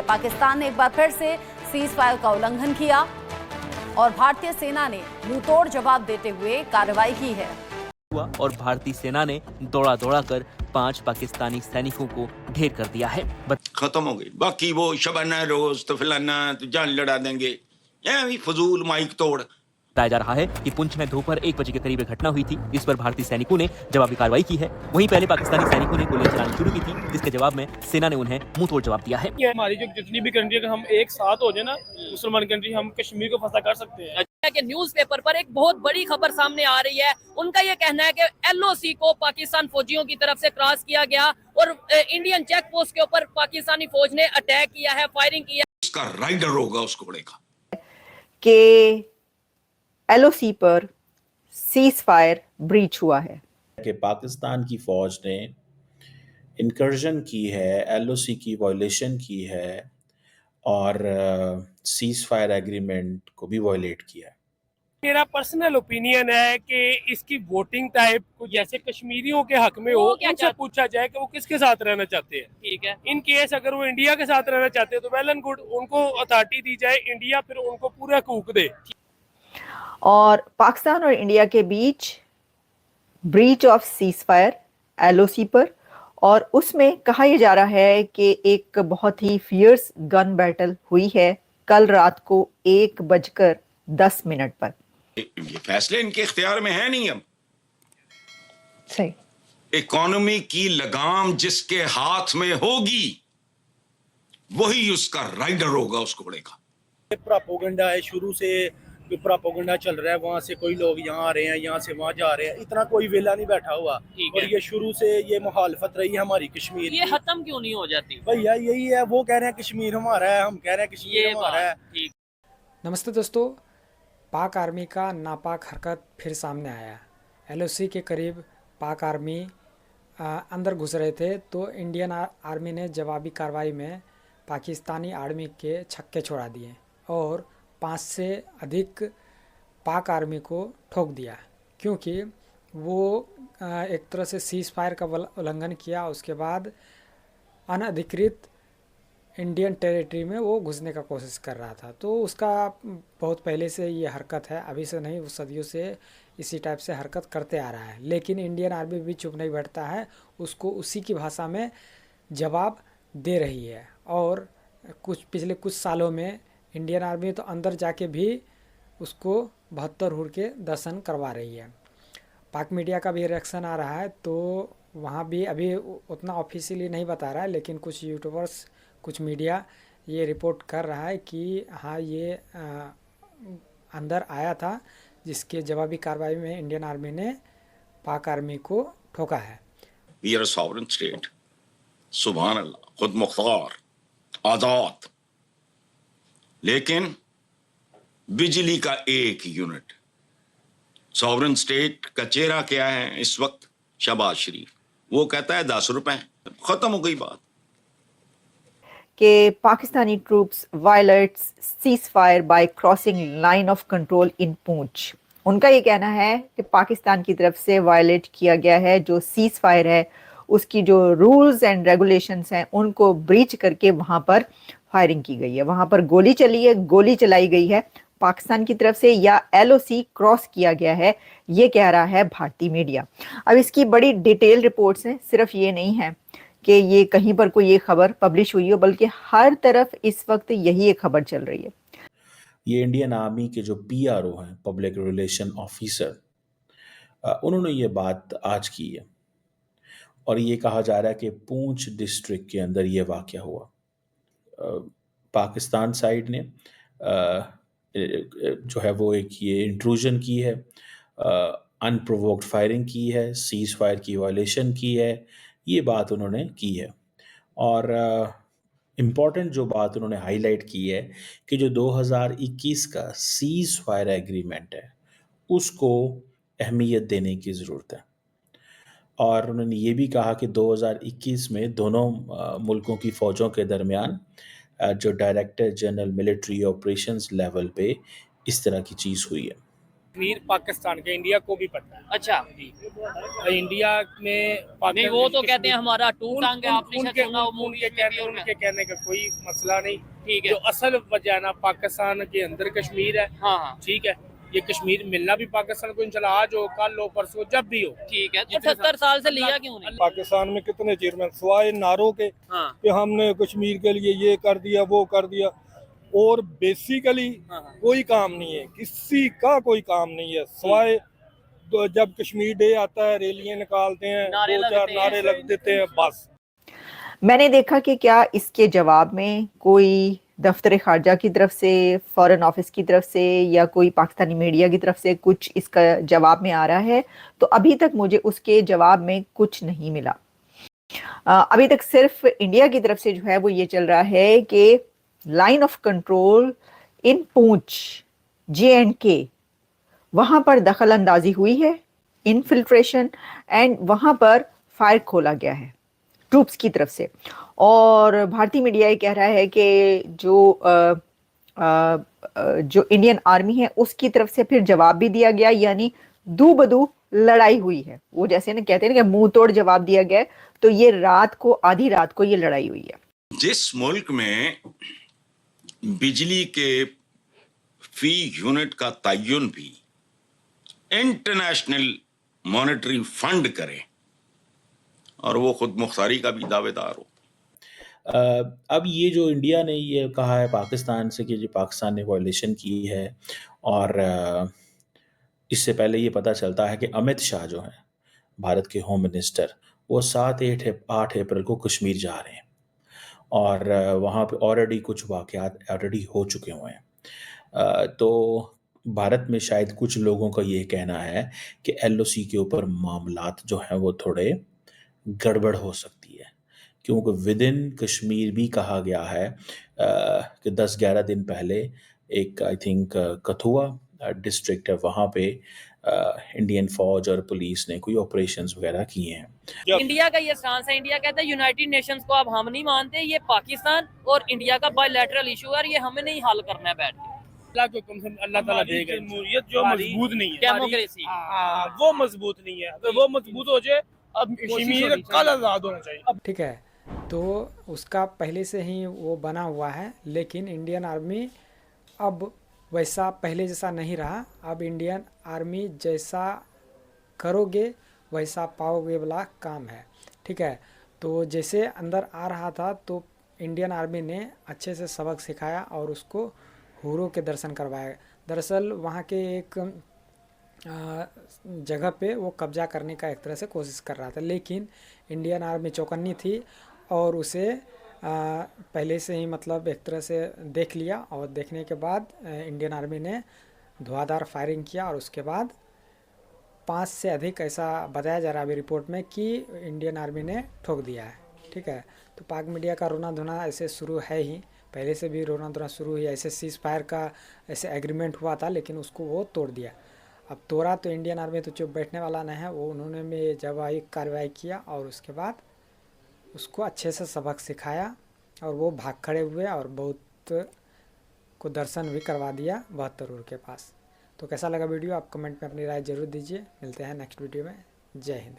पाकिस्तान ने एक बार फिर से सीज फायर का उल्लंघन किया और भारतीय सेना ने मुंहतोड़ जवाब देते हुए कार्रवाई की है और भारतीय सेना ने दौड़ा कर 5 पाकिस्तानी सैनिकों को ढेर कर दिया है। खत्म हो गई। बाकी वो शबाना रोज तो फलाना तो जान लड़ा देंगे, ये भी फजूल माइक तोड़। बताया जा रहा है कि पुंछ में दोपहर 1 बजे के करीब एक घटना हुई थी, जिस पर भारतीय सैनिकों ने जवाबी कार्रवाई की है। वहीं पहले पाकिस्तानी सैनिकों ने गोलियां चलानी शुरू की थी, जिसके जवाब में सेना ने उन्हें मुंहतोड़ जवाब दिया है। ये हमारी जो जितनी भी कंट्री अगर हम एक साथ हो जाए ना, मुसलमान कंट्री, हम कश्मीर को फंसा कर सकते हैं। के न्यूज़पेपर पर एक बहुत बड़ी खबर सामने आ रही है। उनका ये कहना है कि एलओसी को पाकिस्तान फौजियों की तरफ से क्रॉस किया गया और इंडियन चेक पोस्ट के ऊपर पाकिस्तानी फौज ने अटैक किया है, फायरिंग की है। उसका राइडर होगा उस घोड़े का। कि एलओसी पर सीज फायर ब्रीच हुआ है कि पाकिस्तान की फौज ने इंकर्जन की है, एलओसी की वायलेशन की है और सीज फायर एग्रीमेंट को भी वायलेट किया है। मेरा पर्सनल ओपिनियन है कि इसकी वोटिंग टाइप कुछ जैसे कश्मीरियों के हक में हो, उनसे पूछा जाए कि वो किसके साथ रहना चाहते हैं। ठीक है, इन केस अगर वो इंडिया के साथ रहना चाहते हैं तो वेल एंड गुड, उनको अथॉरिटी दी जाए, इंडिया फिर उनको पूरा हकूक दे। और पाकिस्तान और इंडिया के बीच breach of ceasefire LOC पर, और उसमें कहा यह जा रहा है कि एक बहुत ही फियर्स गन बैटल हुई है कल रात को 1:10 पर। ये फैसले इनके इख्तियार में है नहीं। अब सही इकोनॉमी की लगाम जिसके हाथ में होगी वही उसका राइडर होगा उस घोड़े का। प्रोपेगेंडा है, शुरू से प्रोपेगेंडा चल रहा है। वहाँ से कोई लोग यहाँ आ रहे हैं, यहाँ से वहाँ जा रहे हैं, इतना कोई वेला नहीं बैठा हुआ। और ये शुरू से ये मुखालफत रही है हमारी कश्मीर। ये खत्म क्यों नहीं हो जाती? भैया यही है, वो कह रहे हैं कश्मीर हमारा है, हम कह रहे हैं कश्मीर हमारा है। नमस्ते दोस्तों, पाक आर्मी का नापाक हरकत फिर सामने आया। एलओसी के करीब पाक आर्मी अंदर घुस रहे थे तो इंडियन आर्मी ने जवाबी कार्रवाई में पाकिस्तानी आर्मी के छक्के छोड़ा दिए और 5 से अधिक पाक आर्मी को ठोक दिया, क्योंकि वो एक तरह से सीज फायर का उल्लंघन किया। उसके बाद अनधिकृत इंडियन टेरिटरी में वो घुसने का कोशिश कर रहा था। तो उसका बहुत पहले से ये हरकत है, अभी से नहीं, वो सदियों से इसी टाइप से हरकत करते आ रहा है। लेकिन इंडियन आर्मी भी चुप नहीं बैठता है, उसको उसी की भाषा में जवाब दे रही है। और पिछले कुछ सालों में इंडियन आर्मी तो अंदर जाके भी उसको 72 हुर के दर्शन करवा रही है। पाक मीडिया का भी रिएक्शन आ रहा है, तो वहाँ भी अभी उतना ऑफिशियली नहीं बता रहा है, लेकिन कुछ यूट्यूबर्स, कुछ मीडिया ये रिपोर्ट कर रहा है कि हाँ, ये अंदर आया था, जिसके जवाबी कार्रवाई में इंडियन आर्मी ने पाक आर्मी को ठोका है। We are a sovereign state, सुभान अल्लाह, खुद मुख्तार, आजाद, लेकिन बिजली का एक यूनिट। सॉवरेन स्टेट का चेहरा क्या है इस वक्त? शहबाज शरीफ। वो कहता है 10 रुपए। खत्म हो गई बात। कि Pakistani troops violets cease fire bye crossing line of control इन पूंछ। उनका ये कहना है कि पाकिस्तान की तरफ से वायलेट किया गया है जो सीज फायर है, उसकी जो रूल्स एंड रेगुलेशंस हैं उनको ब्रीच करके वहाँ पर फायरिंग की गई है, वहाँ पर गोली चली है, गोली चलाई गई है पाकिस्तान की तरफ से, या एलओसी क्रॉस किया गया है, ये कह रहा है भारतीय मीडिया। अब इसकी बड़ी डिटेल रिपोर्ट्स हैं, सिर्फ ये नहीं है कि ये कहीं पर कोई ये खबर पब्लिश हुई हो, बल्कि हर तरफ इस वक्त यही एक खबर चल रही है। ये इंडियन आर्मी के जो पीआरओ हैं, पब्लिक रिलेशन ऑफिसर, उन्होंने ये बात आज की है और ये कहा जा रहा है कि पूंछ डिस्ट्रिक्ट के अंदर ये वाक़या हुआ। पाकिस्तान साइड ने जो है वो एक ये इंट्रूजन की है, अनप्रोवोक्ड फायरिंग की है, सीज फायर की वायलेशन की है, ये बात उन्होंने की है। और इम्पॉर्टेंट जो बात उन्होंने हाईलाइट की है कि जो 2021 का सीज फायर एग्रीमेंट है उसको अहमियत देने की ज़रूरत है। और उन्होंने ये भी कहा कि 2021 में दोनों मुल्कों की फ़ौजों के दरमियान जो director general military operations level पे इस तरह की चीज़ हुई है। कश्मीर पाकिस्तान के, इंडिया को भी पता है। अच्छा, इंडिया में नहीं वो तो कहते हैं हमारा टू टांग है, आपने शायद सुना हो मूवी उनके कहने का कोई मसला नहीं। ठीक है। जो असल वजह है ना, पाकिस्तान के अंदर कश्मीर है। हाँ हाँ ठीक है, ये कश्मीर मिलना भी पाकिस्तान को इंशाल्लाह आज हो, कल हो, परसों, जब भी हो। ठीक है। 70 साल से लिया क्यों नहीं? पाकिस्तान में कितने चेयरमैन सिवाय नारों के हाँ कि हमने कश्मीर के लिए ये कर दिया वो कर दिया, और बेसिकली हाँ कोई काम नहीं है, किसी का कोई काम नहीं है सिवाय जब कश्मीर डे आता है रैलियां निकालते हैं, नारे दो चार लगते हैं। नारे लग देते हैं, बस। मैंने देखा कि क्या इसके जवाब में कोई दफ्तर खारजा की तरफ से, फॉरेन ऑफिस की तरफ से या कोई पाकिस्तानी मीडिया की तरफ से कुछ इसका जवाब में आ रहा है, तो अभी तक मुझे उसके जवाब में कुछ नहीं मिला। अभी तक सिर्फ इंडिया की तरफ से जो है वो ये चल रहा है कि line of control in Poonch J&K, वहां पर दखल अंदाजी हुई है, इनफिल्ट्रेशन, एंड वहां पर फायर खोला गया है ट्रूप्स की तरफ से। और भारतीय मीडिया ये कह रहा है कि जो इंडियन आर्मी है उसकी तरफ से फिर जवाब भी दिया गया, यानी दू बदू लड़ाई हुई है। वो जैसे ना कहते हैं ना कि मुंह तोड़ जवाब दिया गया, तो ये रात को, आधी रात को ये लड़ाई हुई है। जिस मुल्क में बिजली के फी यूनिट का तयन भी इंटरनेशनल मॉनेटरी फंड करे और वो खुद मुख्तारी का भी दावेदार हो। अब ये जो इंडिया ने ये कहा है पाकिस्तान से कि जो पाकिस्तान ने वायलेशन की है, और इससे पहले ये पता चलता है कि अमित शाह जो हैं भारत के होम मिनिस्टर, वो 7-8 अप्रैल को कश्मीर जा रहे हैं, और वहाँ पे ऑलरेडी कुछ वाक़यात ऑलरेडी हो चुके हुए हैं। तो भारत में शायद कुछ लोगों का ये कहना है कि LOC के ऊपर मामलात जो हैं वो थोड़े गड़बड़ हो सकती है, क्योंकि विद इन कश्मीर भी कहा गया है कि 10-11 दिन पहले एक आई थिंक कथुआ डिस्ट्रिक्ट है, वहाँ पे इंडियन फौज और पुलिस ने कोई ऑपरेशंस वगैरह किए हैं। इंडिया का ये स्टांस है, इंडिया कहता है यूनाइटेड नेशंस को अब हम नहीं मानते, ये पाकिस्तान और इंडिया का बायलैटरल इशू है और ये हमें नहीं हल करना है बैठ के। अल्लाह को कम से कम अल्लाह ताला देगा। जमहूरियत जो मजबूत नहीं है, डेमोक्रेसी वो मजबूत नहीं है। अगर वो मजबूत हो जाए, अब कश्मीर कल आजाद होना चाहिए। ठीक है, तो उसका पहले से ही वो बना हुआ है, लेकिन इंडियन आर्मी अब वैसा पहले जैसा नहीं रहा। अब इंडियन आर्मी जैसा करोगे वैसा पाओगे वाला काम है। ठीक है, तो जैसे अंदर आ रहा था तो इंडियन आर्मी ने अच्छे से सबक सिखाया और उसको हुरों के दर्शन करवाए। दरअसल वहाँ के एक जगह पे वो कब्जा करने का एक तरह से कोशिश कर रहा था, लेकिन इंडियन आर्मी चौकन्नी थी और उसे पहले से ही मतलब एक तरह से देख लिया, और देखने के बाद इंडियन आर्मी ने धुआंधार फायरिंग किया, और उसके बाद 5 से अधिक, ऐसा बताया जा रहा है अभी रिपोर्ट में, कि इंडियन आर्मी ने ठोक दिया है। ठीक है, तो पाक मीडिया का रोना धोना ऐसे शुरू है ही, पहले से भी रोना धोना शुरू हुई। ऐसे सीज फायर का ऐसे एग्रीमेंट हुआ था, लेकिन उसको वो तोड़ दिया। अब तोड़ा तो इंडियन आर्मी तो चुप बैठने वाला नहीं है, वो उन्होंने में जवाबी कार्रवाई किया और उसके बाद उसको अच्छे से सबक सिखाया और वो भाग खड़े हुए और बहुत को दर्शन भी करवा दिया 72 के पास। तो कैसा लगा वीडियो, आप कमेंट में अपनी राय जरूर दीजिए। मिलते हैं नेक्स्ट वीडियो में। जय हिंद।